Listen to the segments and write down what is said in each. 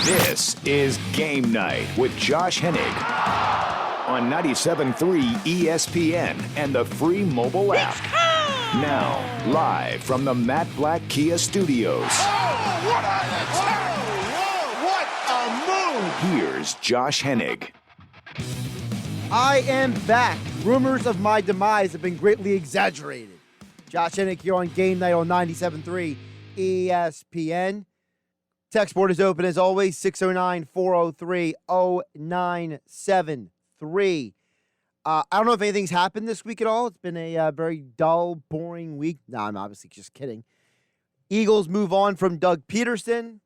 This is Game Night with Josh Hennig on 97.3 ESPN and the free mobile app. Now, live from the Matt Blatt Kia Studios. What a move! Here's Josh Hennig. I am back. Rumors of my demise have been greatly exaggerated. Josh Hennig here on Game Night on 97.3 ESPN. Text board is open as always, 609-403-0973. I don't know if anything's happened this week at all. It's been a very dull, boring week. No, I'm obviously just kidding. Eagles move on from Doug Pederson.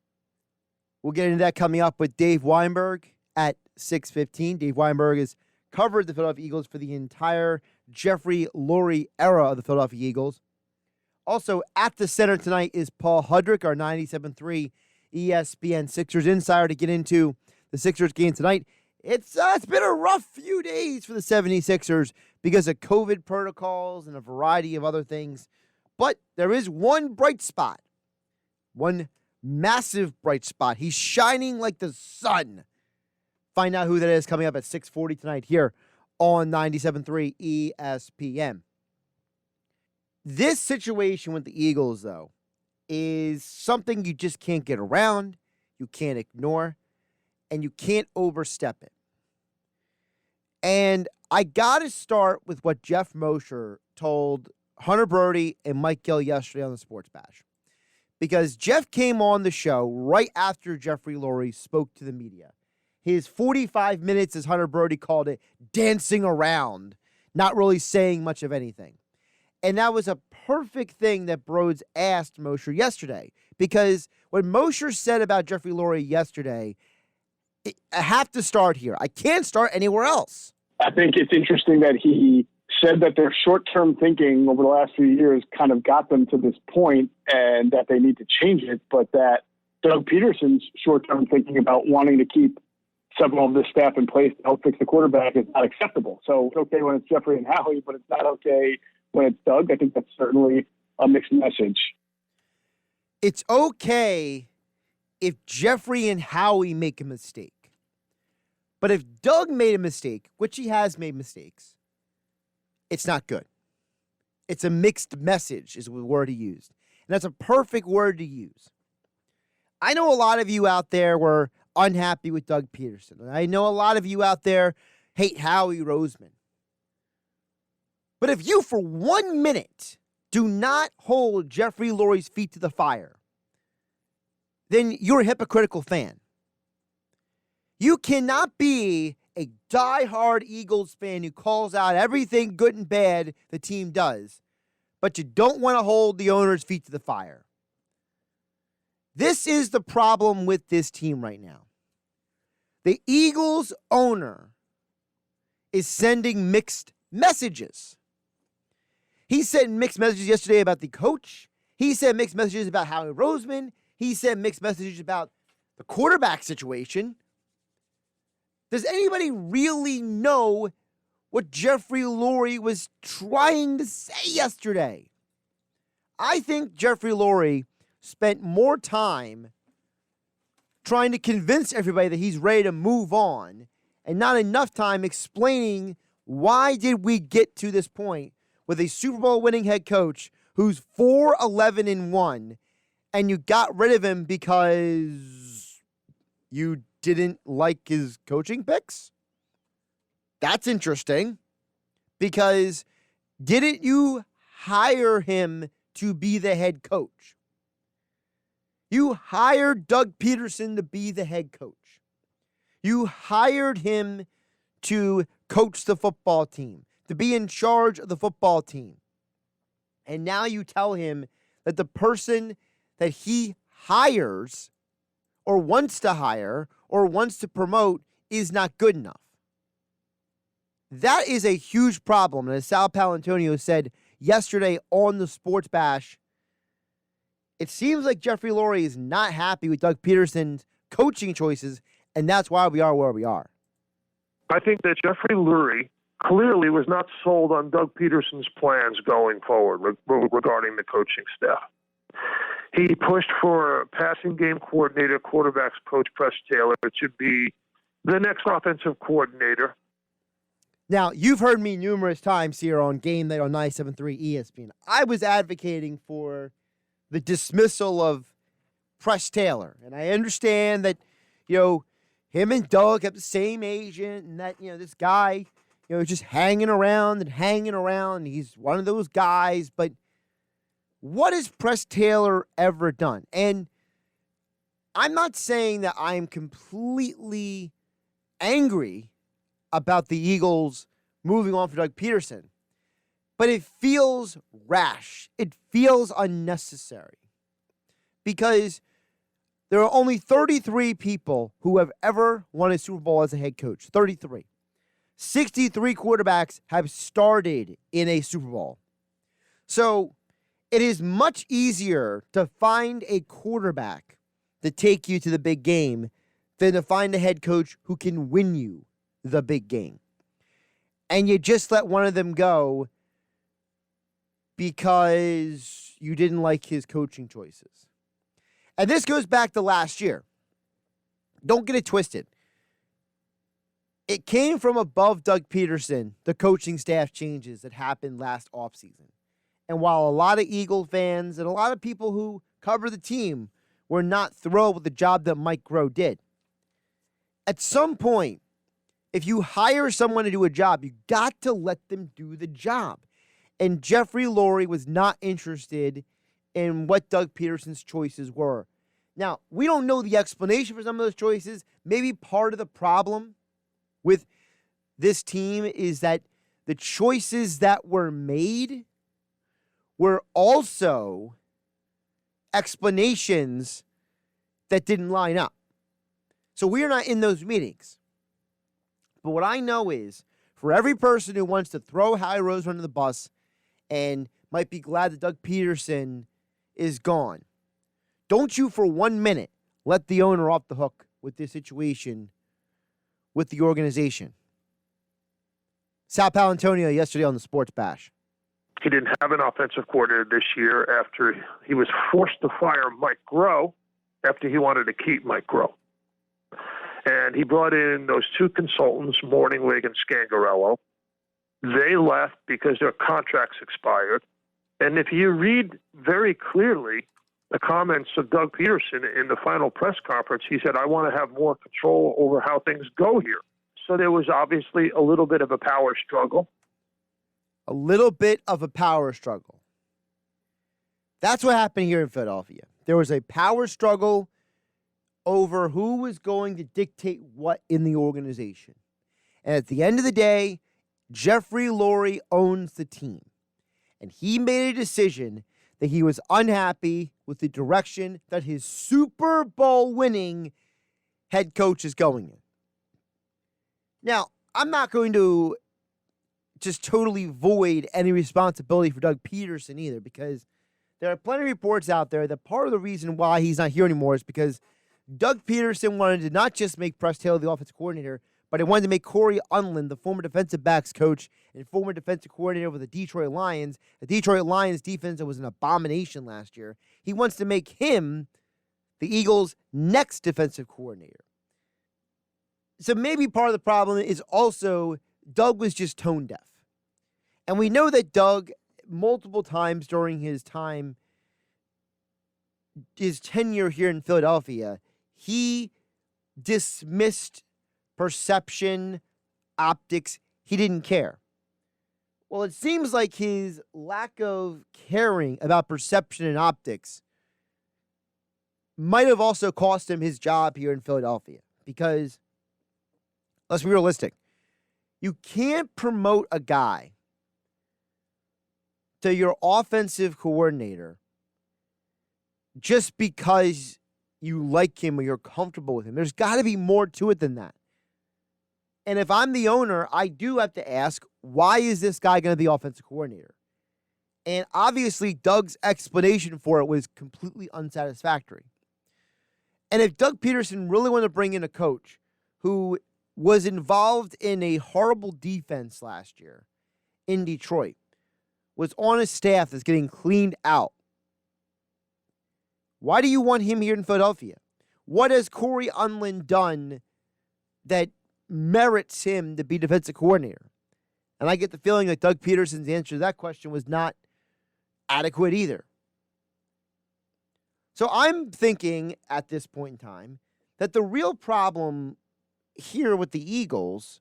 We'll get into that coming up with Dave Weinberg at 6:15. Dave Weinberg has covered the Philadelphia Eagles for the entire Jeffrey Lurie era of the Philadelphia Eagles. Also, at the center tonight is Paul Hudrick, our 97.3 ESPN Sixers insider, to get into the Sixers game tonight. It's been a rough few days for the 76ers because of COVID protocols and a variety of other things. But there is one bright spot, one massive bright spot. He's shining like the sun. Find out who that is coming up at 6:40 tonight here on 97.3 ESPN. This situation with the Eagles, though, is something you just can't get around, you can't ignore, and you can't overstep it. And I got to start with what Jeff Mosher told Hunter Brody and Mike Gill yesterday on the Sports Bash. Because Jeff came on the show right after Jeffrey Lurie spoke to the media. His 45 minutes, as Hunter Brody called it, dancing around, not really saying much of anything. And that was a perfect thing that Broads asked Mosher yesterday. Because what Mosher said about Jeffrey Lurie yesterday, I have to start here. I can't start anywhere else. I think it's interesting that he said that their short-term thinking over the last few years kind of got them to this point and that they need to change it, but that Doug Pederson's short-term thinking about wanting to keep several of this staff in place to help fix the quarterback is not acceptable. So it's okay when it's Jeffrey and Howie, but it's not okay when it's Doug. I think that's certainly a mixed message. It's okay if Jeffrey and Howie make a mistake. But if Doug made a mistake, which he has made mistakes, it's not good. It's a mixed message is the word he used. And that's a perfect word to use. I know a lot of you out there were unhappy with Doug Pederson. And I know a lot of you out there hate Howie Roseman. But if you, for 1 minute, do not hold Jeffrey Lurie's feet to the fire, then you're a hypocritical fan. You cannot be a diehard Eagles fan who calls out everything good and bad the team does, but you don't want to hold the owner's feet to the fire. This is the problem with this team right now. The Eagles owner is sending mixed messages. He sent mixed messages yesterday about the coach. He sent mixed messages about Howie Roseman. He sent mixed messages about the quarterback situation. Does anybody really know what Jeffrey Lurie was trying to say yesterday? I think Jeffrey Lurie spent more time trying to convince everybody that he's ready to move on and not enough time explaining why did we get to this point with a Super Bowl winning head coach who's 4-11-1 and you got rid of him because you didn't like his coaching picks? That's interesting, because didn't you hire him to be the head coach? You hired Doug Pederson to be the head coach. You hired him to coach the football team, to be in charge of the football team. And now you tell him that the person that he hires or wants to hire or wants to promote is not good enough. That is a huge problem. And as Sal Palantonio said yesterday on the Sports Bash, it seems like Jeffrey Lurie is not happy with Doug Pederson's coaching choices, and that's why we are where we are. I think that Jeffrey Lurie clearly was not sold on Doug Pederson's plans going forward regarding the coaching staff. He pushed for a passing game coordinator, quarterbacks coach Press Taylor. It should be the next offensive coordinator. Now, you've heard me numerous times here on Game Night on 97.3 ESPN. I was advocating for the dismissal of Press Taylor. And I understand that, him and Doug have the same agent and that, this guy, just hanging around. He's one of those guys. But what has Press Taylor ever done? And I'm not saying that I'm completely angry about the Eagles moving on for Doug Pederson, but it feels rash. It feels unnecessary because there are only 33 people who have ever won a Super Bowl as a head coach. 33. 63 quarterbacks have started in a Super Bowl. So it is much easier to find a quarterback to take you to the big game than to find a head coach who can win you the big game. And you just let one of them go because you didn't like his coaching choices. And this goes back to last year. Don't get it twisted. It came from above Doug Pederson, the coaching staff changes that happened last offseason. And while a lot of Eagle fans and a lot of people who cover the team were not thrilled with the job that Mike Groh did, at some point, if you hire someone to do a job, you got to let them do the job. And Jeffrey Lurie was not interested in what Doug Pederson's choices were. Now, we don't know the explanation for some of those choices. Maybe part of the problem with this team is that the choices that were made were also explanations that didn't line up. So we are not in those meetings. But what I know is, for every person who wants to throw Howie Roseman under the bus and might be glad that Doug Pederson is gone, don't you for 1 minute let the owner off the hook with this situation with the organization. Sal Palantonio yesterday on the Sports Bash. He didn't have an offensive coordinator this year after he was forced to fire Mike Groh after he wanted to keep Mike Groh. And he brought in those two consultants, Morningwig and Scangarello. They left because their contracts expired. And if you read very clearly the comments of Doug Pederson in the final press conference, he said, I want to have more control over how things go here. So there was obviously a little bit of a power struggle. A little bit of a power struggle. That's what happened here in Philadelphia. There was a power struggle over who was going to dictate what in the organization. And at the end of the day, Jeffrey Lurie owns the team. And he made a decision that he was unhappy with the direction that his Super Bowl winning head coach is going in. Now, I'm not going to just totally void any responsibility for Doug Pederson either, because there are plenty of reports out there that part of the reason why he's not here anymore is because Doug Pederson wanted to not just make Press Taylor the offensive coordinator, but he wanted to make Corey Unlin, the former defensive backs coach and former defensive coordinator with the Detroit Lions, a Detroit Lions defense that was an abomination last year. He wants to make him the Eagles' next defensive coordinator. So maybe part of the problem is also Doug was just tone deaf. And we know that Doug, multiple times during his tenure here in Philadelphia, he dismissed perception, optics. He didn't care. Well, it seems like his lack of caring about perception and optics might have also cost him his job here in Philadelphia. Because, let's be realistic, you can't promote a guy to your offensive coordinator just because you like him or you're comfortable with him. There's got to be more to it than that. And if I'm the owner, I do have to ask, why is this guy going to be offensive coordinator? And obviously, Doug's explanation for it was completely unsatisfactory. And if Doug Pederson really wanted to bring in a coach who was involved in a horrible defense last year in Detroit, was on a staff that's getting cleaned out, Why do you want him here in Philadelphia? What has Corey Unlin done that merits him to be defensive coordinator? And I get the feeling that Doug Pederson's answer to that question was not adequate either. So I'm thinking at this point in time that the real problem here with the Eagles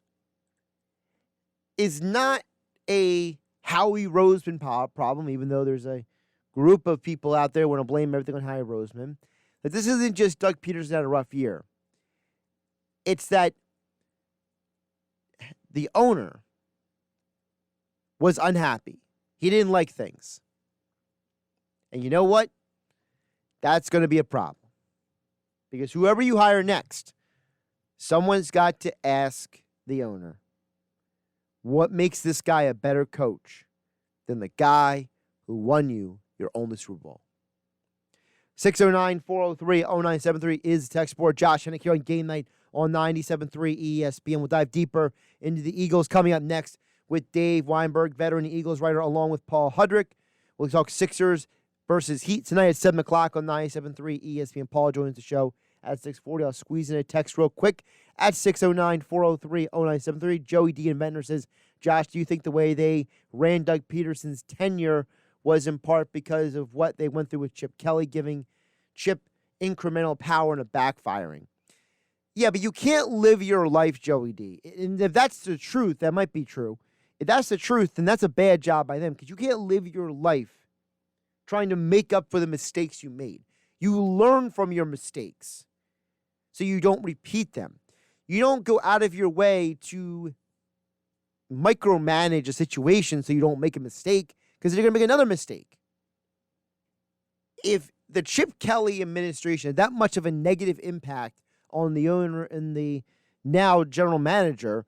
is not a Howie Roseman problem, even though there's a group of people out there who want to blame everything on Howie Roseman. That this isn't just Doug Pederson had a rough year. It's that the owner was unhappy. He didn't like things. And you know what? That's going to be a problem. Because whoever you hire next, someone's got to ask the owner, what makes this guy a better coach than the guy who won you your only Super Bowl? 609-403-0973 is the text board. Josh Hennig here on Game Night on 97.3 ESPN. We'll dive deeper into the Eagles coming up next with Dave Weinberg, veteran Eagles writer, along with Paul Hudrick. We'll talk Sixers versus Heat tonight at 7 o'clock on 97.3 ESPN. Paul joins the show at 6:40. I'll squeeze in a text real quick at 609-403-0973. Joey D. in Ventnor says, Josh, do you think the way they ran Doug Pederson's tenure was in part because of what they went through with Chip Kelly, giving Chip incremental power and a backfiring? Yeah, but you can't live your life, Joey D. And if that's the truth, that might be true. If that's the truth, then that's a bad job by them, because you can't live your life trying to make up for the mistakes you made. You learn from your mistakes so you don't repeat them. You don't go out of your way to micromanage a situation so you don't make a mistake, because you're going to make another mistake. If the Chip Kelly administration had that much of a negative impact on the owner and the now general manager,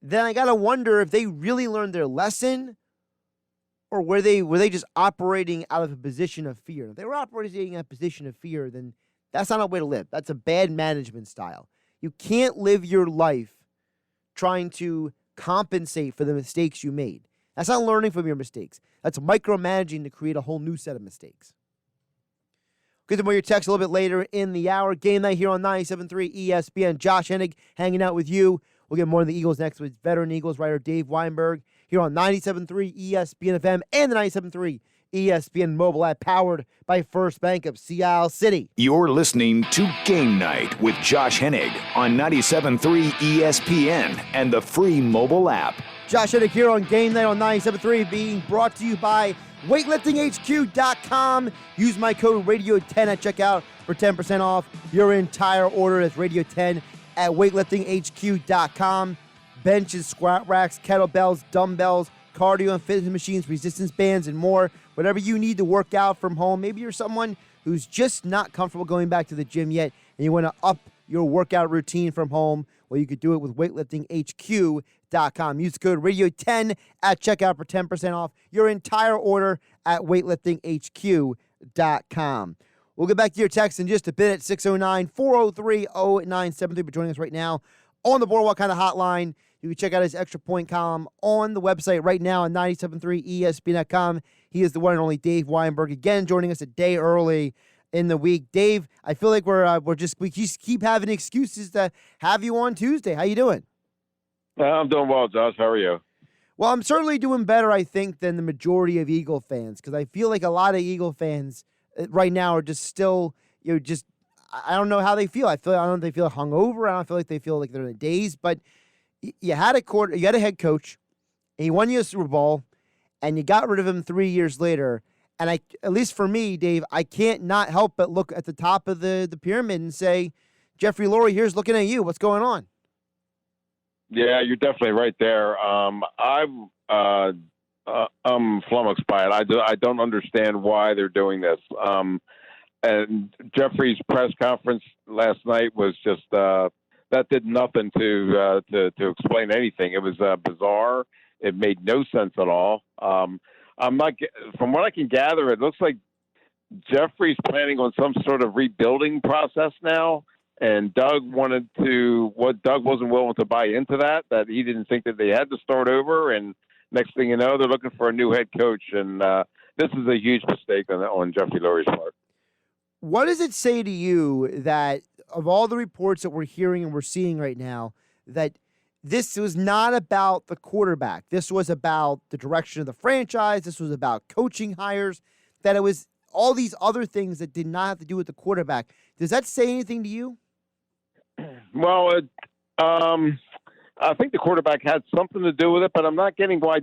then I got to wonder if they really learned their lesson, or were they just operating out of a position of fear? If they were operating in a position of fear, then that's not a way to live. That's a bad management style. You can't live your life trying to compensate for the mistakes you made. That's not learning from your mistakes. That's micromanaging to create a whole new set of mistakes. Get to more your text a little bit later in the hour. Game Night here on 97.3 ESPN. Josh Hennig hanging out with you. We'll get more of the Eagles next with veteran Eagles writer Dave Weinberg here on 97.3 ESPN FM and the 97.3 ESPN mobile app, powered by First Bank of Sea City. You're listening to Game Night with Josh Hennig on 97.3 ESPN and the free mobile app. Josh Hennig here on Game Night on 97.3, being brought to you by weightliftinghq.com. Use my code radio10 at checkout for 10% off your entire order. That's radio10 at weightliftinghq.com. Benches, squat racks, kettlebells, dumbbells, cardio and fitness machines, resistance bands, and more. Whatever you need to work out from home. Maybe you're someone who's just not comfortable going back to the gym yet, and you want to up your workout routine from home. Well, you could do it with weightliftinghq.com. Use the code radio10 at checkout for 10% off your entire order at weightliftinghq.com. We'll get back to your text in just a bit at 609-403-0973. But joining us right now on the Boardwalk Kind of Hotline, you can check out his extra point column on the website right now at 973ESPN.com. He is the one and only Dave Weinberg, again joining us a day early in the week. Dave, I feel like we just keep having excuses to have you on Tuesday. How you doing? I'm doing well, Josh. How are you? Well, I'm certainly doing better, I think, than the majority of Eagle fans, because I feel like a lot of Eagle fans right now are just still, I don't know how they feel. I don't know if they feel hungover. I don't feel like they feel like they're in a daze. But you had a head coach, and he won you a Super Bowl, and you got rid of him 3 years later. And at least for me, Dave, I can't not help but look at the top of the pyramid and say, Jeffrey Lurie, here's looking at you. What's going on? Yeah, you're definitely right there. I'm flummoxed by it. I don't understand why they're doing this. And Jeffrey's press conference last night was just that did nothing to explain anything. It was bizarre. It made no sense at all. I'm not. From what I can gather, it looks like Jeffrey's planning on some sort of rebuilding process now. And Doug wasn't willing to buy into that he didn't think that they had to start over. And next thing you know, they're looking for a new head coach. And this is a huge mistake on Jeffrey Lurie's part. What does it say to you that of all the reports that we're hearing and we're seeing right now, that this was not about the quarterback? This was about the direction of the franchise. This was about coaching hires, that it was all these other things that did not have to do with the quarterback. Does that say anything to you? Well, I think the quarterback had something to do with it, but I'm not getting why.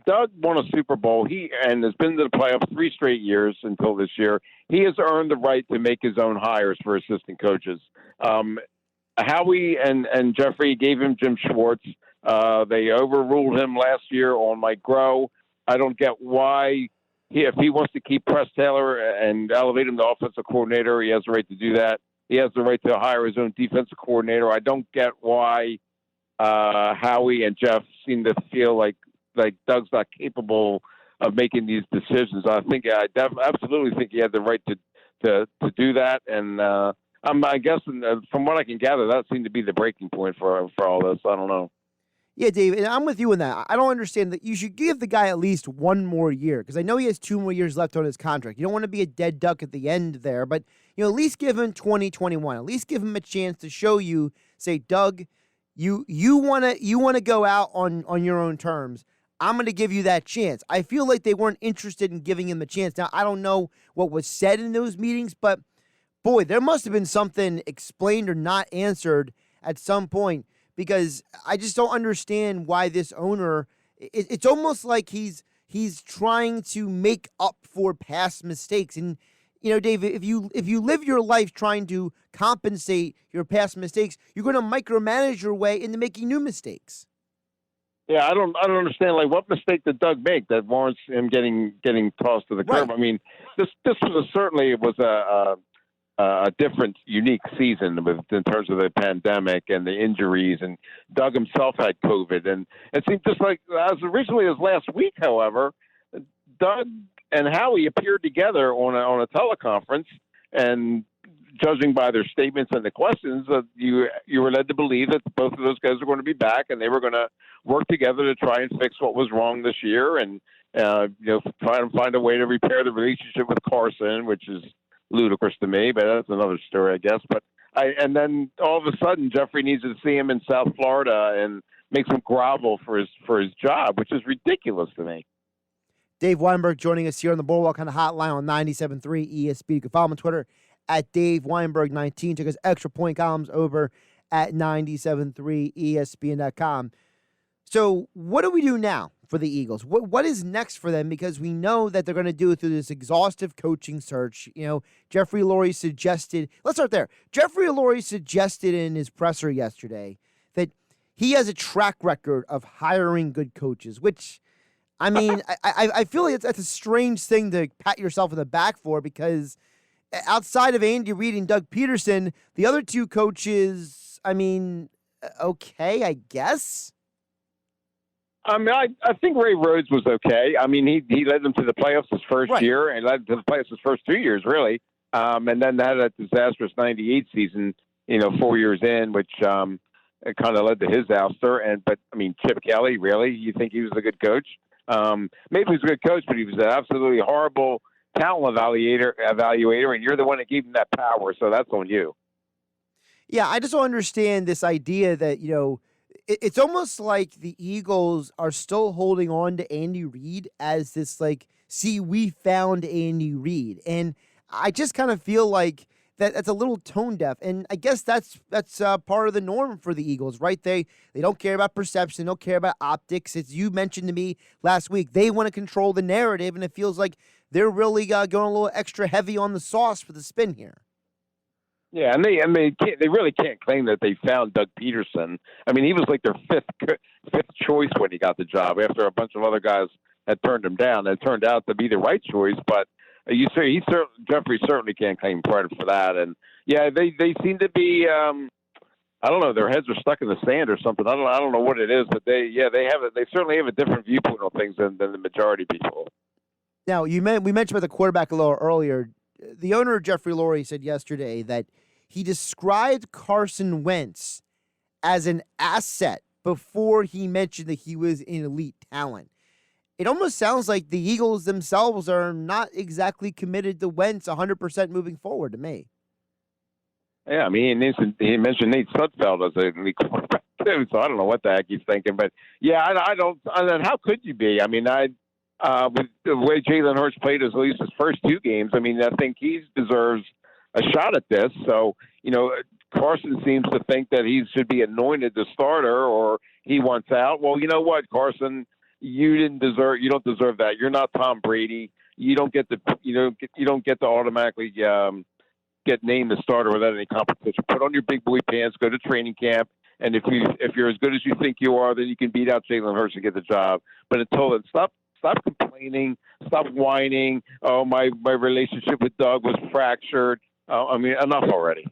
Doug won a Super Bowl. And has been to the playoffs 3 straight years until this year. He has earned the right to make his own hires for assistant coaches. Howie and Jeffrey gave him Jim Schwartz. They overruled him last year on Mike Groh. I don't get why. If he wants to keep Press Taylor and elevate him to offensive coordinator, he has the right to do that. He has the right to hire his own defensive coordinator. I don't get why Howie and Jeff seem to feel like Doug's not capable of making these decisions. I absolutely think he had the right to do that. And I guess from what I can gather, that seemed to be the breaking point for all this. I don't know. Yeah, Dave, and I'm with you on that. I don't understand that. You should give the guy at least one more year, because I know he has 2 more years left on his contract. You don't want to be a dead duck at the end there, but at least give him 2021. At least give him a chance to show you, say, Doug, you want to go out on your own terms. I'm going to give you that chance. I feel like they weren't interested in giving him a chance. Now, I don't know what was said in those meetings, but boy, there must have been something explained or not answered at some point, because I just don't understand why this owner, it's almost like he's trying to make up for past mistakes. And, Dave, if you live your life trying to compensate your past mistakes, you're going to micromanage your way into making new mistakes. Yeah, I don't understand. Like, what mistake did Doug make that warrants him getting tossed to the curb? Right. I mean, this was a different, unique season in terms of the pandemic and the injuries, and Doug himself had COVID, and it seemed just like as recently as last week. However, Doug and Howie appeared together on a teleconference, and judging by their statements and the questions, you were led to believe that both of those guys were going to be back, and they were going to work together to try and fix what was wrong this year, and try and find a way to repair the relationship with Carson, which is ludicrous to me, but that's another story, I guess. But and then all of a sudden, Jeffrey needs to see him in South Florida and makes him grovel for his job, which is ridiculous to me. Dave Weinberg joining us here on the Boardwalk on the hotline on 97.3 ESPN. You can follow him on Twitter at Dave Weinberg19. Check his extra point columns over at 97.3ESPN.com. So what do we do now for the Eagles? What is next for them? Because we know that they're going to do it through this exhaustive coaching search. Jeffrey Lurie suggested, let's start there. Jeffrey Lurie suggested in his presser yesterday that he has a track record of hiring good coaches, which, I mean, I feel like that's a strange thing to pat yourself in the back for, because outside of Andy Reid and Doug Pederson, the other 2 coaches, I mean, okay, I guess. I mean, I think Ray Rhodes was okay. I mean, he led them to the playoffs his first Right. year, and led them to the playoffs his first 2 years, really. And then had a disastrous 98 season, 4 years in, which it kind of led to his ouster. But I mean, Chip Kelly, really? You think he was a good coach? Maybe he was a good coach, but he was an absolutely horrible talent evaluator, and you're the one that gave him that power, so that's on you. Yeah, I just don't understand this idea that, it's almost like the Eagles are still holding on to Andy Reid as this, see, we found Andy Reid. And I just kind of feel like that's a little tone deaf. And I guess that's part of the norm for the Eagles, right? They don't care about perception. They don't care about optics. As you mentioned to me last week, they want to control the narrative, and it feels like they're really going a little extra heavy on the sauce for the spin here. Yeah, and they really can't claim that they found Doug Pederson. I mean, he was like their fifth choice when he got the job after a bunch of other guys had turned him down. It turned out to be the right choice, but Jeffrey certainly can't claim credit for that. And yeah, they seem to be I don't know, their heads are stuck in the sand or something. I don't know what it is, but they certainly have a different viewpoint on things than the majority of people. Now, we mentioned about the quarterback a little earlier. The owner, Jeffrey Lurie, said yesterday that he described Carson Wentz as an asset before he mentioned that he was an elite talent. it almost sounds like the Eagles themselves are not exactly committed to Wentz 100% moving forward to me. Yeah, I mean, he mentioned Nate Sudfeld as a lead quarterback too, so I don't know what the heck he's thinking. But yeah, I don't. How could you be? I mean, with the way Jalen Hurts played at least his first 2 games, I mean, I think he deserves a shot at this. So, Carson seems to think that he should be anointed the starter, or he wants out. Well, you know what, Carson, you don't deserve that. You're not Tom Brady. You don't get to automatically get named the starter without any competition. Put on your big boy pants, go to training camp, and if you're as good as you think you are, then you can beat out Jalen Hurts and get the job. But until then, stop complaining, stop whining. Oh, my relationship with Doug was fractured. I mean, enough already.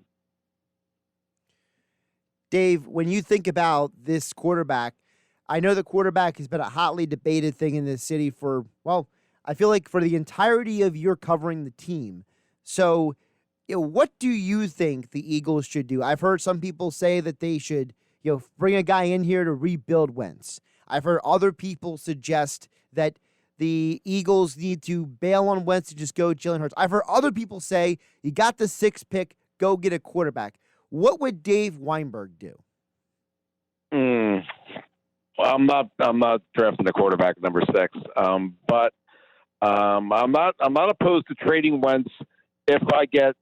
Dave, when you think about this quarterback, I know the quarterback has been a hotly debated thing in this city for, well, I feel like for the entirety of your covering the team. So, what do you think the Eagles should do? I've heard some people say that they should, bring a guy in here to rebuild Wentz. I've heard other people suggest that the Eagles need to bail on Wentz and just go Jalen Hurts. I've heard other people say, you got the 6th pick, go get a quarterback. What would Dave Weinberg do? Well, I'm not drafting a quarterback number 6, but I'm not opposed to trading Wentz if I get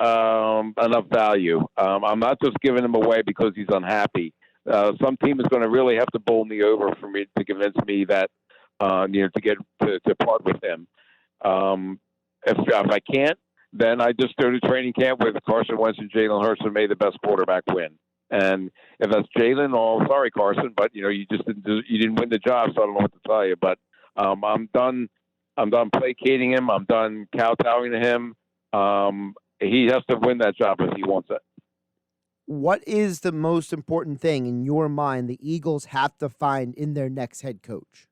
enough value. I'm not just giving him away because he's unhappy. Some team is going to really have to bowl me over for me to convince me that to part with him. If I can't, then I just go to training camp with Carson Wentz and Jalen Hurts and may the best quarterback win. And if that's Jalen, sorry, Carson, but you didn't win the job, so I don't know what to tell you. But I'm done placating him. I'm done kowtowing to him. He has to win that job if he wants it. What is the most important thing in your mind the Eagles have to find in their next head coach?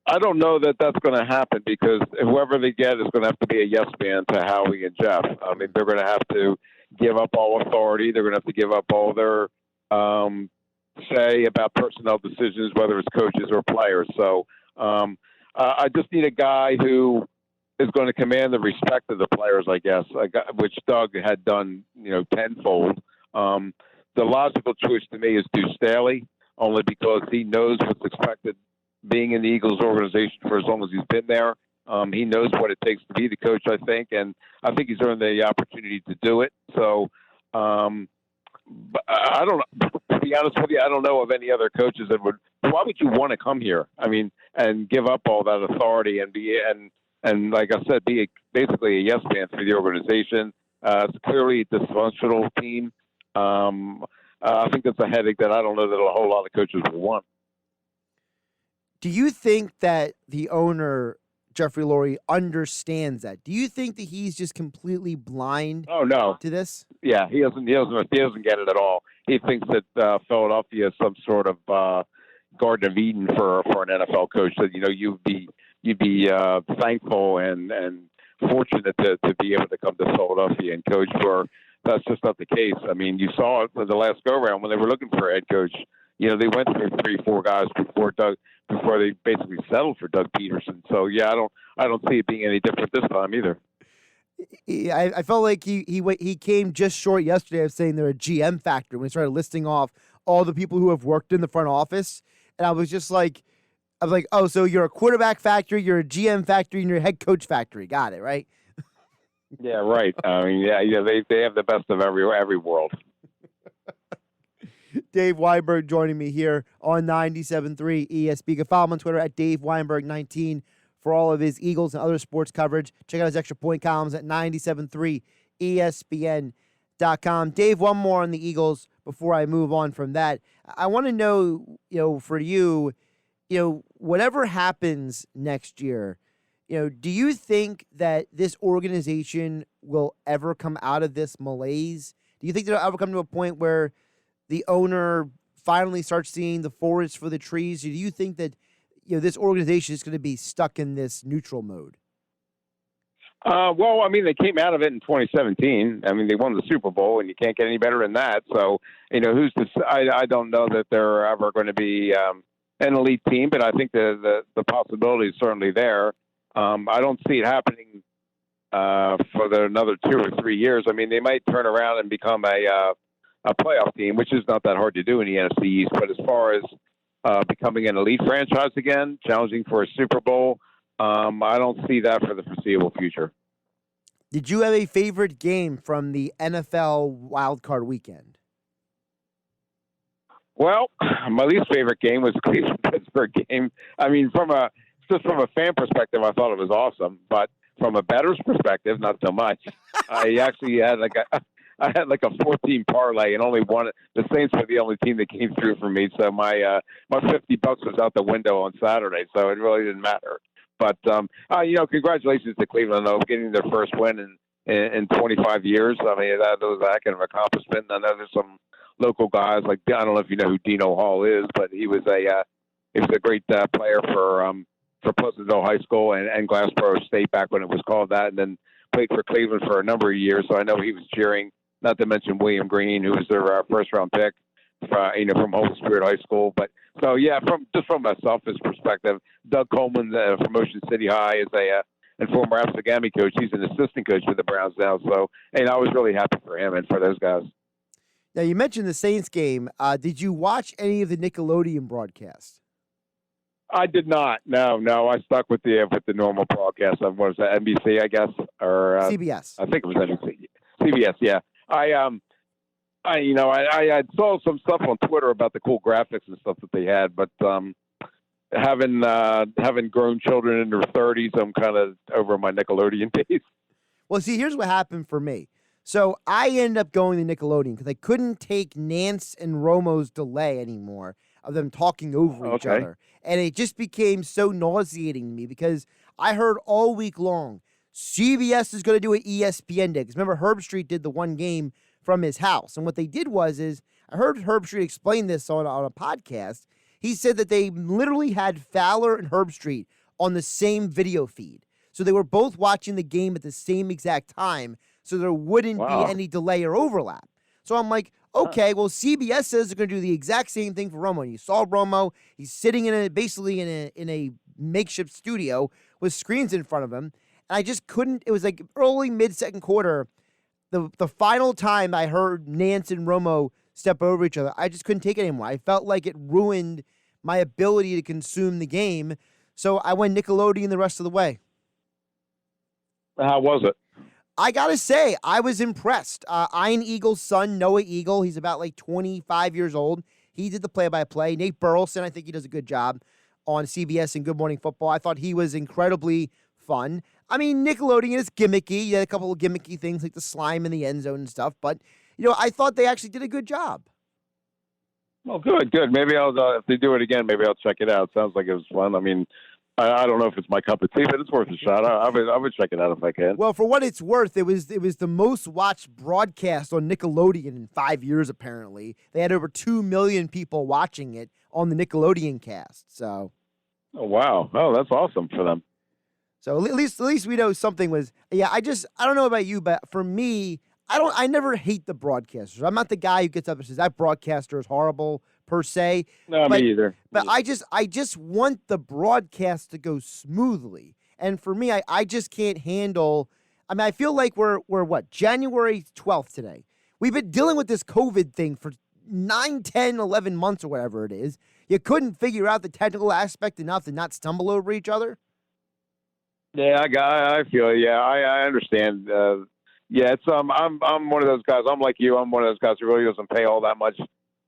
I don't know that that's going to happen because whoever they get is going to have to be a yes man to Howie and Jeff. I mean, they're going to have to give up all authority. They're going to have to give up all their say about personnel decisions, whether it's coaches or players. So I just need a guy who is going to command the respect of the players, I guess, which Doug had done, tenfold. The logical choice to me is Deuce Staley, only because he knows what's expected being in the Eagles organization for as long as he's been there. He knows what it takes to be the coach, I think, and I think he's earned the opportunity to do it. So but I don't know. To be honest with you, I don't know of any other coaches that would. Why would you want to come here? I mean, and give up all that authority and like I said, be basically a yes man for the organization. It's clearly a dysfunctional team. I think that's a headache that I don't know that a whole lot of coaches will want. Do you think that the owner, Jeffrey Lurie, understands that? Do you think that he's just completely blind to this? Yeah, he doesn't get it at all. He thinks that Philadelphia is some sort of Garden of Eden for an NFL coach. That you'd be thankful and fortunate to be able to come to Philadelphia and coach for. That's just not the case. I mean, you saw it in the last go round when they were looking for a head coach. They went through 3-4 guys before they basically settled for Doug Pederson. So yeah, I don't see it being any different this time either. I felt like he came just short yesterday of saying they're a GM factory when he started listing off all the people who have worked in the front office, and I was like, oh, so you're a quarterback factory, you're a GM factory, and you're a head coach factory. Got it, right? Yeah, right. I mean, they have the best of every world. Dave Weinberg joining me here on 97.3 ESP. You can follow him on Twitter at Dave Weinberg 19 for all of his Eagles and other sports coverage. Check out his extra point columns at 97.3ESPN.com. Dave, one more on the Eagles before I move on from that. I want to know, for you, whatever happens next year, do you think that this organization will ever come out of this malaise? Do you think they'll ever come to a point where the owner finally starts seeing the forest for the trees? Or do you think that this organization is going to be stuck in this neutral mode? Well, I mean, they came out of it in 2017. I mean, they won the Super Bowl, and you can't get any better than that. So, who's to say? I don't know that they're ever going to be an elite team, but I think the possibility is certainly there. I don't see it happening for another 2 or 3 years. I mean, they might turn around and become a playoff team, which is not that hard to do in the NFC East. But as far as becoming an elite franchise again, challenging for a Super Bowl, I don't see that for the foreseeable future. Did you have a favorite game from the NFL wildcard weekend? Well, my least favorite game was the Cleveland-Pittsburgh game. I mean, from a fan perspective, I thought it was awesome, but from a bettor's perspective, not so much. I actually had like a 14 parlay and only one. The Saints were the only team that came through for me, so my $50 was out the window on Saturday, so it really didn't matter. But congratulations to Cleveland though, getting their first win in 25 years. I mean, that was a heck of an accomplishment. I know there's some local guys like, I don't know if you know who Dino Hall is, but he was a great player for Pleasantville High School and Glassboro State back when it was called that, and then played for Cleveland for a number of years. So I know he was cheering. Not to mention William Green, who was their first round pick, from Holy Spirit High School. But so yeah, from a selfish perspective, Doug Coleman from Ocean City High is and former Absegami coach. He's an assistant coach for the Browns now. So I was really happy for him and for those guys. Now, you mentioned the Saints game. Did you watch any of the Nickelodeon broadcast? I did not. No. I stuck with the normal broadcast of what was that, NBC, I guess, or CBS. I think it was NBC. CBS, yeah. I saw some stuff on Twitter about the cool graphics and stuff that they had, but having grown children in their 30s, I'm kind of over my Nickelodeon days. Well, see, here's what happened for me. So I ended up going to Nickelodeon because I couldn't take Nance and Romo's delay anymore of them talking over each other. And it just became so nauseating to me because I heard all week long, CBS is going to do an ESPN day. Because remember, Herb Street did the one game from his house. And what they did was I heard Herb Street explain this on a podcast. He said that they literally had Fowler and Herb Street on the same video feed. So they were both watching the game at the same exact time, so there wouldn't be any delay or overlap. So I'm like, okay, well, CBS says they're going to do the exact same thing for Romo. And you saw Romo, he's sitting basically in a makeshift studio with screens in front of him. And I just couldn't, it was like early, mid-second quarter, the final time I heard Nance and Romo step over each other, I just couldn't take it anymore. I felt like it ruined my ability to consume the game. So I went Nickelodeon the rest of the way. How was it? I got to say, I was impressed. Ian Eagle's son, Noah Eagle, he's about like 25 years old. He did the play-by-play. Nate Burleson, I think he does a good job on CBS and Good Morning Football. I thought he was incredibly fun. I mean, Nickelodeon is gimmicky. You had a couple of gimmicky things like the slime in the end zone and stuff. But, I thought they actually did a good job. Well, good. Maybe if they do it again, maybe I'll check it out. Sounds like it was fun. I mean, I don't know if it's my cup of tea, but it's worth a shot. I would check it out if I can. Well, for what it's worth, it was the most watched broadcast on Nickelodeon in 5 years, apparently. They had over 2 million people watching it on the Nickelodeon cast. So. Oh, wow. Oh, that's awesome for them. So at least we know something was, yeah, I don't know about you, but for me, I never hate the broadcasters. I'm not the guy who gets up and says that broadcaster is horrible per se. No, me either. But I just want the broadcast to go smoothly. And for me, I just can't handle, I mean, I feel like we're what, January 12th today. We've been dealing with this COVID thing for 9, 10, 11 months or whatever it is. You couldn't figure out the technical aspect enough to not stumble over each other? Yeah, I feel. Yeah, I understand. Yeah, it's I'm one of those guys. I'm like you. I'm one of those guys who really doesn't pay all that much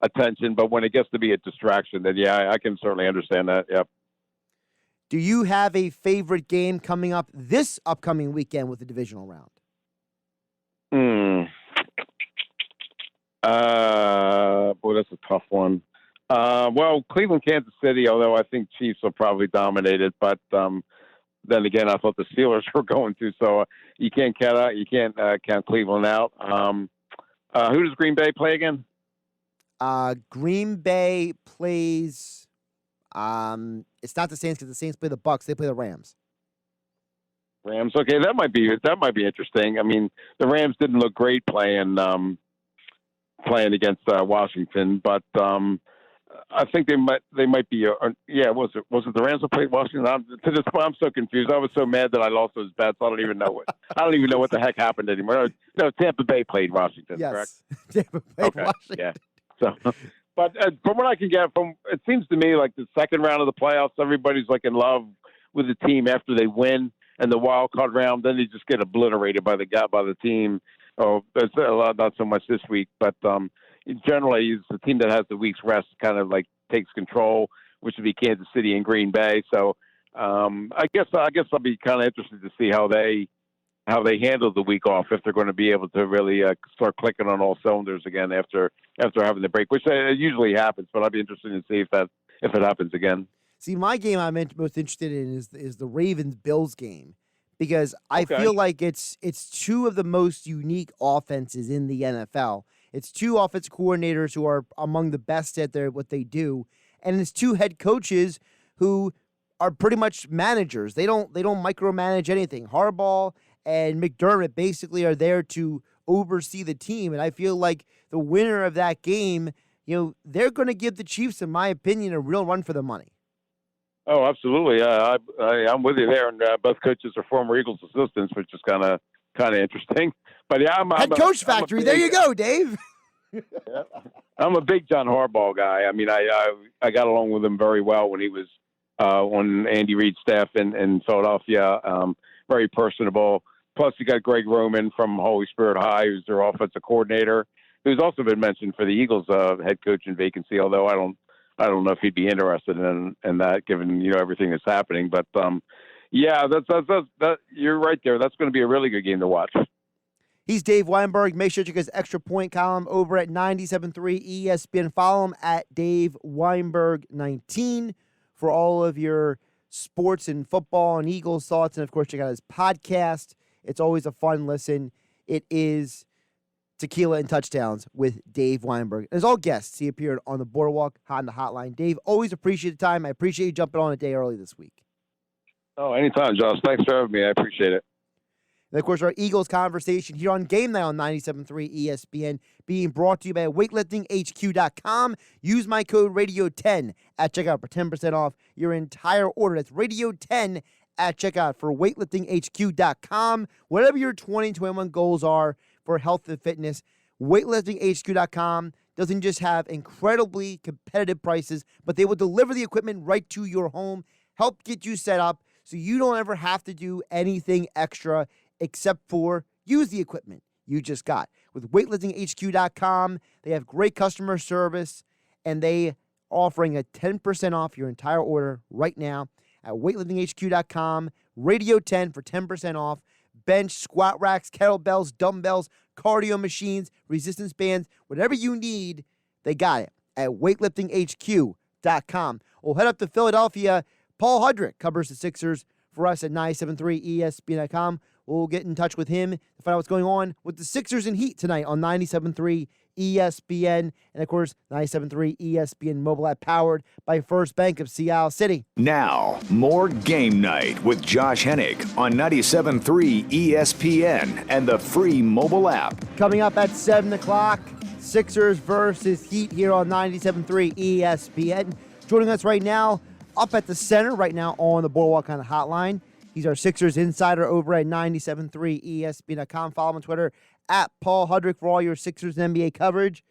attention. But when it gets to be a distraction, then yeah, I can certainly understand that. Yep. Do you have a favorite game coming up this upcoming weekend with the divisional round? Boy, that's a tough one. Well, Cleveland, Kansas City. Although I think Chiefs will probably dominate it, but then again, I thought the Steelers were going to, so you can't count Cleveland out. Who does Green Bay play again? Green Bay plays. It's not the Saints because the Saints play the Bucks. They play the Rams. Rams. Okay, that might be interesting. I mean, the Rams didn't look great playing against Washington, but I think they might be. Was it the Rams that played Washington? To this point, I'm so confused. I was so mad that I lost those bets. I don't even know what the heck happened anymore. No, Tampa Bay played Washington. Yes, correct? Tampa played Okay, Washington. yeah. So, but from what I can get, it seems to me like the second round of the playoffs, everybody's like in love with the team after they win, and the wild card round, then they just get obliterated by the team. Oh, that's not so much this week, but generally, it's the team that has the week's rest kind of like takes control, which would be Kansas City and Green Bay. So I guess I'll be kind of interested to see how they handle the week off, if they're going to be able to really start clicking on all cylinders again after having the break, which usually happens. But I'd be interested to see if it happens again. See, my game I'm most interested in is the Ravens-Bills game, because I feel like it's two of the most unique offenses in the NFL. It's two offensive coordinators who are among the best at what they do, and it's two head coaches who are pretty much managers. They don't micromanage anything. Harbaugh and McDermott basically are there to oversee the team, and I feel like the winner of that game, they're going to give the Chiefs, in my opinion, a real run for the money. Oh, absolutely. I'm with you there. And both coaches are former Eagles assistants, which is kind of interesting. But yeah, Head coach factory. There you go, Dave. Yeah. I'm a big John Harbaugh guy. I mean, I got along with him very well when he was on Andy Reid's staff in Philadelphia. Very personable. Plus, you got Greg Roman from Holy Spirit High, who's their offensive coordinator, who's also been mentioned for the Eagles head coaching vacancy. Although I don't know if he'd be interested in that, given everything that's happening. But yeah, that you're right there. That's going to be a really good game to watch. He's Dave Weinberg. Make sure to check his Extra Point column over at 97.3 ESPN. Follow him at Dave Weinberg 19 for all of your sports and football and Eagles thoughts. And of course, check out his podcast. It's always a fun listen. It is Tequila and Touchdowns with Dave Weinberg. As all guests, he appeared on the Boardwalk on the Hotline. Dave, always appreciate the time. I appreciate you jumping on a day early this week. Oh, anytime, Josh. Thanks for having me. I appreciate it. And, of course, our Eagles conversation here on GameNight on 97.3 ESPN, being brought to you by weightliftinghq.com. Use my code RADIO10 at checkout for 10% off your entire order. That's RADIO10 at checkout for weightliftinghq.com. Whatever your 2021 goals are for health and fitness, weightliftinghq.com doesn't just have incredibly competitive prices, but they will deliver the equipment right to your home, help get you set up so you don't ever have to do anything extra except for use the equipment you just got. With weightliftinghq.com, they have great customer service, and they offering a 10% off your entire order right now at weightliftinghq.com. Radio 10 for 10% off. Bench, squat racks, kettlebells, dumbbells, cardio machines, resistance bands, whatever you need, they got it at weightliftinghq.com. We'll head up to Philadelphia. Paul Hudrick covers the Sixers for us at 97.3 ESPN.com. We'll get in touch with him to find out what's going on with the Sixers and Heat tonight on 97.3 ESPN. And, of course, 97.3 ESPN mobile app powered by First Bank of Seattle City. Now, more Game Night with Josh Hennig on 97.3 ESPN and the free mobile app. Coming up at 7 o'clock, Sixers versus Heat here on 97.3 ESPN. Joining us right now, up at the center right now on the Boardwalk on the Hotline. He's our Sixers insider over at 97.3 ESPN.com. Follow him on Twitter at Paul Hudrick for all your Sixers and NBA coverage.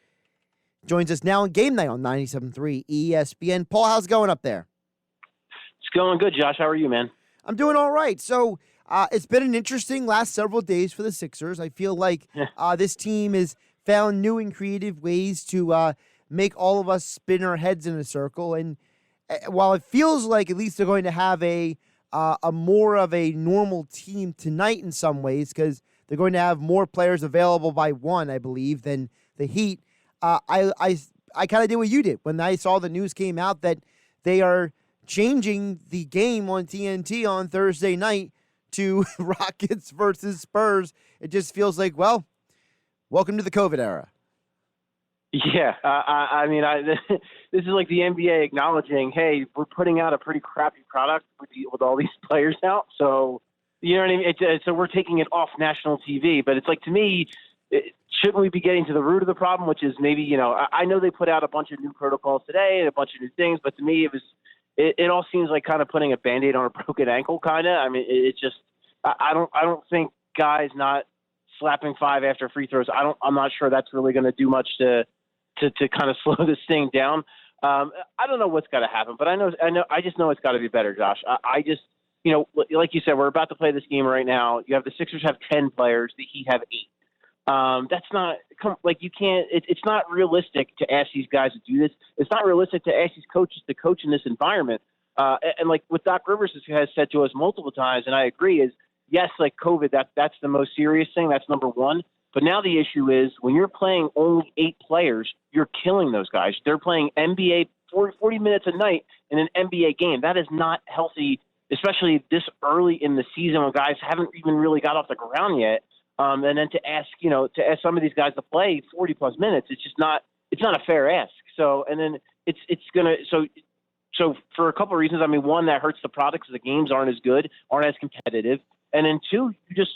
Joins us now on Game Night on 97.3 ESPN. Paul, how's it going up there? It's going good, Josh. How are you, man? I'm doing all right. So it's been an interesting last several days for the Sixers. I feel like this team has found new and creative ways to make all of us spin our heads in a circle. And while it feels like at least they're going to have a more of a normal team tonight in some ways, because they're going to have more players available by one, I believe, than the Heat. I kind of did what you did when I saw the news came out that they are changing the game on TNT on Thursday night to Rockets versus Spurs. It just feels like, well, welcome to the COVID era. Yeah, I mean, this is like the NBA acknowledging, hey, we're putting out a pretty crappy product with all these players out. So, You know what I mean? So we're taking it off national TV, but it's like, to me, shouldn't we be getting to the root of the problem, which is maybe, I know they put out a bunch of new protocols today and a bunch of new things, but to me it all seems like kind of putting a Band-Aid on a broken ankle, kind of. I mean, it's just, I don't think guys not slapping 5 after free throws, I'm not sure that's really going to do much to kind of slow this thing down. I don't know what's got to happen, but I just know it's got to be better, Josh. I just, like you said, we're about to play this game right now. You have the Sixers have 10 players, the Heat have 8. That's not you can't. It's not realistic to ask these guys to do this. It's not realistic to ask these coaches to coach in this environment. And like what Doc Rivers has said to us multiple times, and I agree, is yes, like COVID, that's the most serious thing. That's number one. But now the issue is when you're playing only 8 players, you're killing those guys. They're playing NBA 40 minutes a night in an NBA game. That is not healthy, especially this early in the season when guys haven't even really got off the ground yet. And then to ask some of these guys to play 40 plus minutes, it's not a fair ask. So, and then so for a couple of reasons, I mean, one, that hurts the product because the games aren't as good, aren't as competitive. And then 2,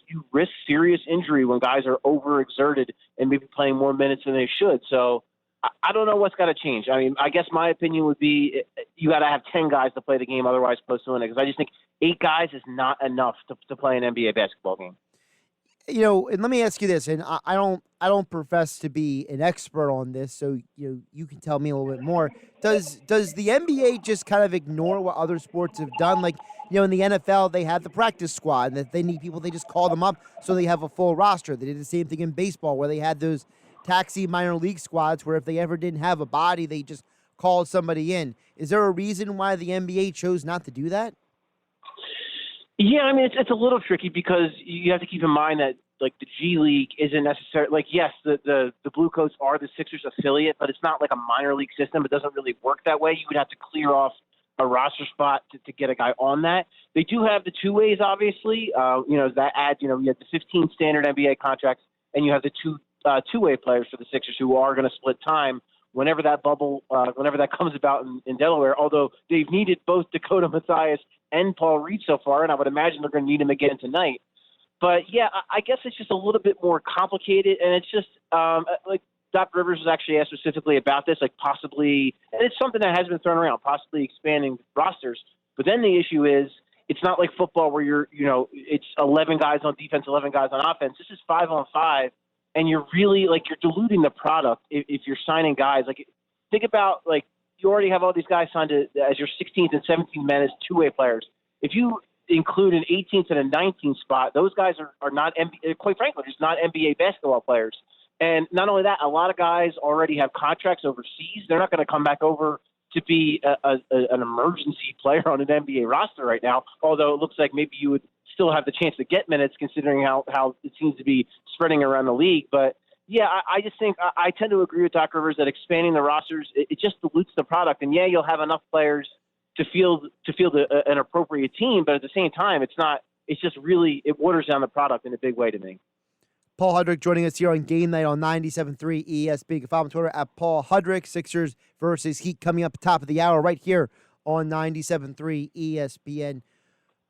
you risk serious injury when guys are overexerted and maybe playing more minutes than they should. So I don't know what's got to change. I mean, I guess my opinion would be you got to have 10 guys to play the game, otherwise supposed to win it. Because I just think 8 guys is not enough to play an NBA basketball game. And let me ask you this, and I don't profess to be an expert on this, so you can tell me a little bit more. Does the NBA just kind of ignore what other sports have done? Like, in the NFL, they have the practice squad, and if they need people, they just call them up so they have a full roster. They did the same thing in baseball, where they had those taxi minor league squads, where if they ever didn't have a body, they just called somebody in. Is there a reason why the NBA chose not to do that? Yeah, I mean, it's a little tricky because you have to keep in mind that, like, the G League isn't necessarily, like, yes, the Blue Coats are the Sixers affiliate, but it's not like a minor league system. It doesn't really work that way. You would have to clear off a roster spot to get a guy on that. They do have the two-ways, obviously. That adds, you have the 15 standard NBA contracts, and you have the two-way players for the Sixers who are going to split time whenever that comes about in Delaware, although they've needed both Dakota Mathias and Paul Reed so far, and I would imagine they're going to need him again tonight. But, yeah, I guess it's just a little bit more complicated, and it's just like Doc Rivers was actually asked specifically about this, like possibly – and it's something that has been thrown around, possibly expanding rosters. But then the issue is it's not like football where it's 11 guys on defense, 11 guys on offense. This is 5-on-5, and you're really – like you're diluting the product if you're signing guys. Like think about, like, you already have all these guys signed as your 16th and 17th men as two-way players. If you include an 18th and a 19th spot, those guys are not NBA, quite frankly, just not NBA basketball players. And not only that, a lot of guys already have contracts overseas. They're not going to come back over to be an emergency player on an NBA roster right now, although it looks like maybe you would still have the chance to get minutes considering how it seems to be spreading around the league. But yeah, I just think I tend to agree with Doc Rivers that expanding the rosters, it just dilutes the product. And yeah, you'll have enough players to field an appropriate team, but at the same time, it's just really, it waters down the product in a big way to me. Paul Hudrick joining us here on Game Night on 97.3 ESPN. You can follow him on Twitter at Paul Hudrick. Sixers versus Heat coming up top of the hour right here on 97.3 ESPN.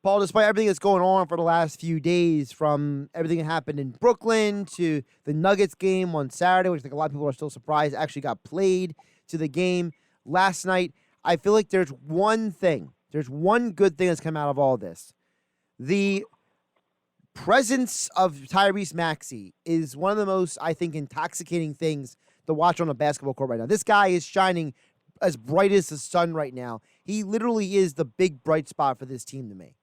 Paul, despite everything that's going on for the last few days, from everything that happened in Brooklyn to the Nuggets game on Saturday, which I think a lot of people are still surprised actually got played, to the game last night, I feel like there's one good thing that's come out of all this. The presence of Tyrese Maxey is one of the most, I think, intoxicating things to watch on a basketball court right now. This guy is shining as bright as the sun right now. He literally is the big bright spot for this team to me.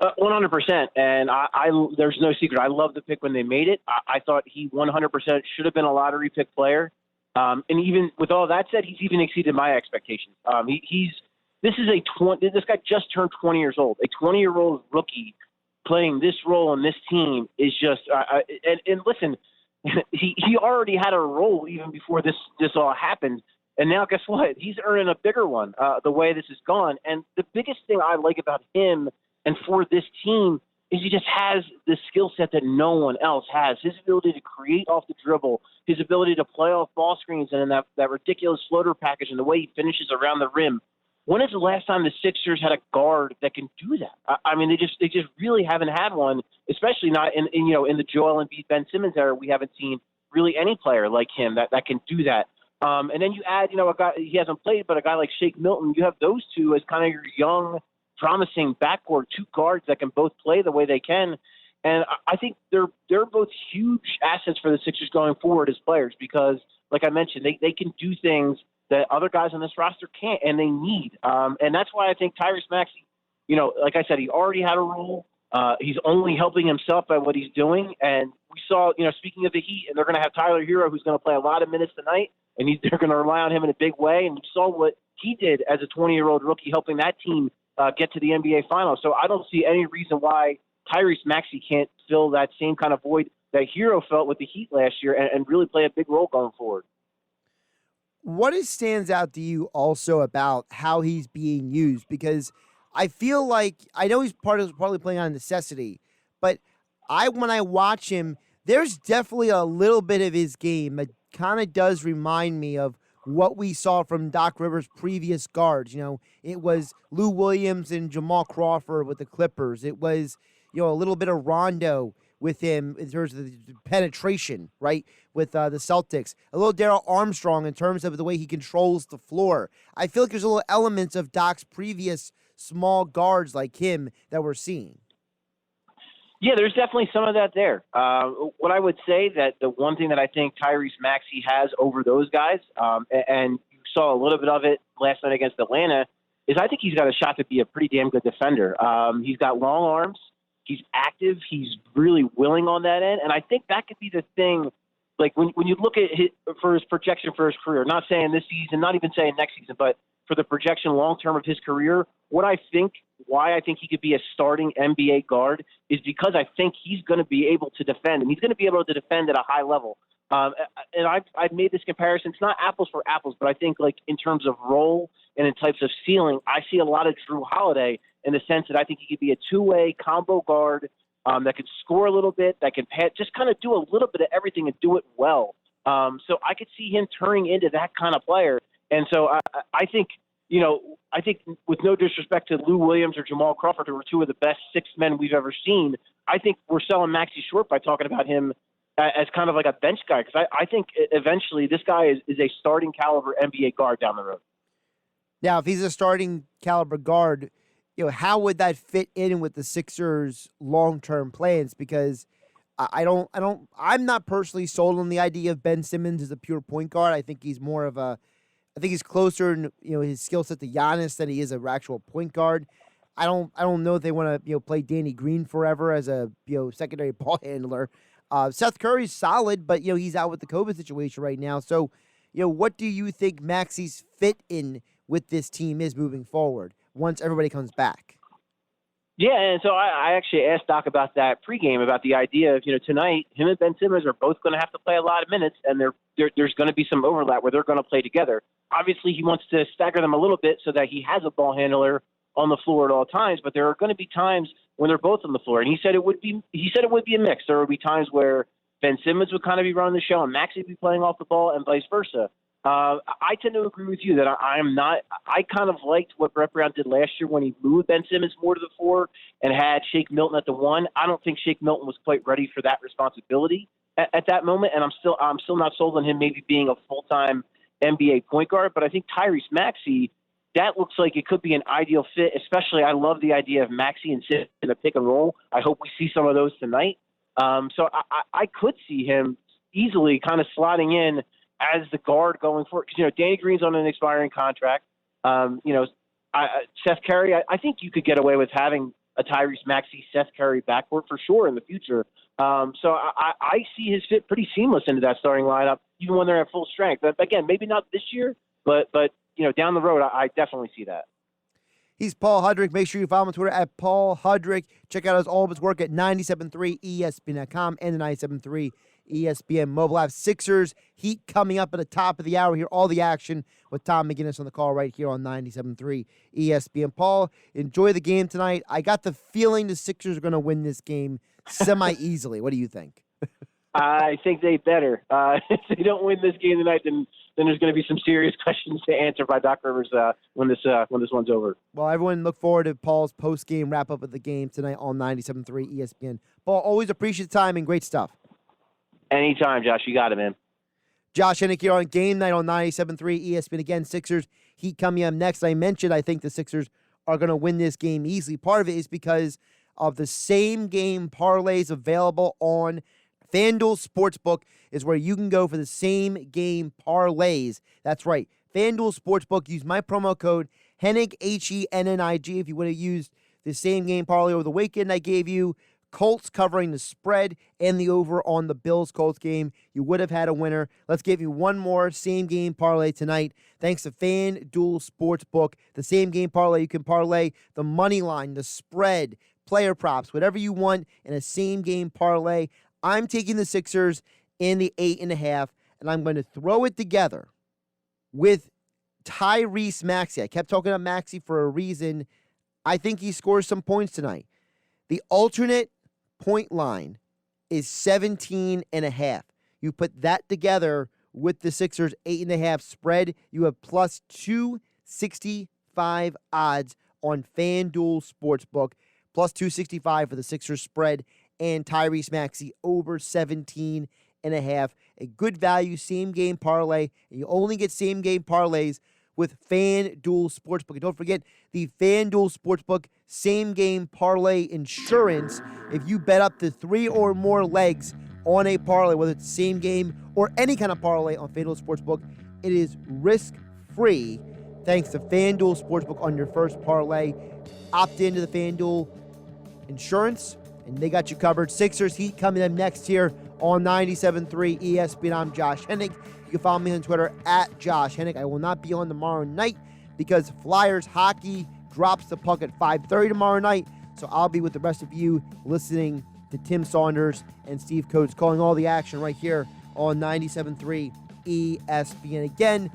100%. And I there's no secret. I love the pick when they made it. I thought he 100% should have been a lottery pick player. And even with all that said, he's even exceeded my expectations. This guy just turned 20 years old. A 20-year-old rookie playing this role in this team is just and listen, he already had a role even before this all happened. And now guess what? He's earning a bigger one the way this has gone. And the biggest thing I like about him and for this team is he just has the skill set that no one else has. His ability to create off the dribble, his ability to play off ball screens and in that ridiculous floater package and the way he finishes around the rim. when is the last time the Sixers had a guard that can do that? I mean, they just really haven't had one, especially not in the Joel Embiid, Ben Simmons era. We haven't seen really any player like him that can do that. And then you add, a guy he hasn't played, but a guy like Shake Milton. You have those two as kind of your young, promising backcourt, two guards that can both play the way they can. And I think they're both huge assets for the Sixers going forward as players because, like I mentioned, they can do things that other guys on this roster can't, and they need. And that's why I think Tyrese Maxey, like I said, he already had a role. He's only helping himself by what he's doing. And we saw, speaking of the Heat, and they're going to have Tyler Hero, who's going to play a lot of minutes tonight, and they're going to rely on him in a big way. And you saw what he did as a 20-year-old rookie, helping that team get to the NBA Finals. So I don't see any reason why Tyrese Maxey can't fill that same kind of void that Hero felt with the Heat last year and really play a big role going forward. What stands out to you also about how he's being used? Because I feel like, I know he's partly playing on necessity, but when I watch him, there's definitely a little bit of his game that kind of does remind me of what we saw from Doc Rivers' previous guards. It was Lou Williams and Jamal Crawford with the Clippers. It was, a little bit of Rondo with him in terms of the penetration, right, with the Celtics. A little Darryl Armstrong in terms of the way he controls the floor. I feel like there's a little elements of Doc's previous small guards like him that we're seeing. Yeah, there's definitely some of that there. What I would say that the one thing that I think Tyrese Maxey has over those guys, and you saw a little bit of it last night against Atlanta, is I think he's got a shot to be a pretty damn good defender. He's got long arms. He's active. He's really willing on that end. And I think that could be the thing, like when you look at his projection for his career, not saying this season, not even saying next season, but for the projection long-term of his career, why I think he could be a starting NBA guard is because I think he's going to be able to defend, and he's going to be able to defend at a high level. And I've made this comparison. It's not apples for apples, but I think like in terms of role and in types of ceiling, I see a lot of Drew Holiday in the sense that I think he could be a two-way combo guard that can score a little bit, that can just kind of do a little bit of everything and do it well. So I could see him turning into that kind of player. And so I think, I think with no disrespect to Lou Williams or Jamal Crawford, who were two of the best six men we've ever seen, I think we're selling Maxey short by talking about him as kind of like a bench guy. Because I think eventually this guy is a starting caliber NBA guard down the road. Now, if he's a starting caliber guard, how would that fit in with the Sixers' long-term plans? Because I'm not personally sold on the idea of Ben Simmons as a pure point guard. I think he's more of I think he's closer in his skill set to Giannis than he is an actual point guard. I don't know if they want to play Danny Green forever as a secondary ball handler. Seth Curry's solid, but he's out with the COVID situation right now. So what do you think Maxey's fit in with this team is moving forward once everybody comes back? Yeah, and so I actually asked Doc about that pregame, about the idea of, tonight, him and Ben Simmons are both going to have to play a lot of minutes, and there's going to be some overlap where they're going to play together. Obviously, he wants to stagger them a little bit so that he has a ball handler on the floor at all times, but there are going to be times when they're both on the floor, and he said it would be a mix. There would be times where Ben Simmons would kind of be running the show and Maxey would be playing off the ball and vice versa. I tend to agree with you that I kind of liked what Brett Brown did last year when he moved Ben Simmons more to the 4 and had Shake Milton at the 1. I don't think Shake Milton was quite ready for that responsibility at that moment, and I'm still not sold on him maybe being a full-time NBA point guard, but I think Tyrese Maxey, that looks like it could be an ideal fit, especially I love the idea of Maxey and Sid in a pick and roll. I hope we see some of those tonight. So I could see him easily kind of slotting in as the guard going forward. Because, Danny Green's on an expiring contract. Seth Curry, I think you could get away with having a Tyrese Maxey, Seth Curry backcourt for sure in the future. So I see his fit pretty seamless into that starting lineup, even when they're at full strength. But again, maybe not this year, but down the road, I definitely see that. He's Paul Hudrick. Make sure you follow him on Twitter at Paul Hudrick. Check out all of his work at 97.3 ESPN.com and the 97.3 ESPN mobile app. Sixers Heat coming up at the top of the hour here. All the action with Tom McGinnis on the call right here on 97.3 ESPN. Paul, enjoy the game tonight. I got the feeling the Sixers are going to win this game semi-easily. What do you think? I think they better. If they don't win this game tonight, then then there's going to be some serious questions to answer by Doc Rivers when this one's over. Well, everyone look forward to Paul's post-game wrap-up of the game tonight on 97.3 ESPN. Paul, always appreciate the time and great stuff. Anytime, Josh. You got it, man. Josh Hennig here on Game Night on 97.3 ESPN. Again, Sixers Heat coming up next. I mentioned I think the Sixers are going to win this game easily. Part of it is because of the same game parlays available on FanDuel Sportsbook is where you can go for the same game parlays. That's right. FanDuel Sportsbook. Use my promo code Hennig, Hennig, if you would have used the same game parlay over the weekend I gave you. Colts covering the spread and the over on the Bills-Colts game. You would have had a winner. Let's give you one more same-game parlay tonight. Thanks to FanDuel Sportsbook. The same-game parlay, you can parlay the money line, the spread, player props, whatever you want in a same-game parlay. I'm taking the Sixers in the 8.5, and I'm going to throw it together with Tyrese Maxey. I kept talking about Maxey for a reason. I think he scores some points tonight. The alternate point line is 17.5. You put that together with the Sixers 8.5 spread, you have plus 265 odds on FanDuel Sportsbook, plus 265 for the Sixers spread and Tyrese Maxey over 17.5. A good value same game parlay, and you only get same game parlays with FanDuel Sportsbook. And don't forget the FanDuel Sportsbook same game parlay insurance. If you bet up to 3 or more legs on a parlay, whether it's the same game or any kind of parlay on FanDuel Sportsbook, it is risk-free thanks to FanDuel Sportsbook on your first parlay. Opt into the FanDuel insurance, and they got you covered. Sixers Heat coming up next here on 97.3 ESPN. I'm Josh Hennig. You can follow me on Twitter at Josh Hennig. I will not be on tomorrow night because Flyers hockey drops the puck at 5:30 tomorrow night. So I'll be with the rest of you listening to Tim Saunders and Steve Coates calling all the action right here on 97.3 ESPN. Again,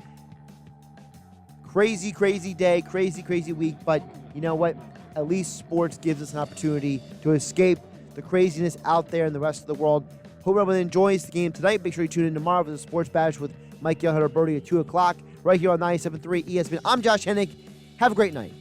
crazy, crazy day, crazy, crazy week. But you know what? At least sports gives us an opportunity to escape the craziness out there in the rest of the world. Hope everyone enjoys the game tonight. Make sure you tune in tomorrow for the Sports Bash with Mike Yelhunter Birdie at 2 o'clock right here on 97.3 ESPN. I'm Josh Hennig. Have a great night.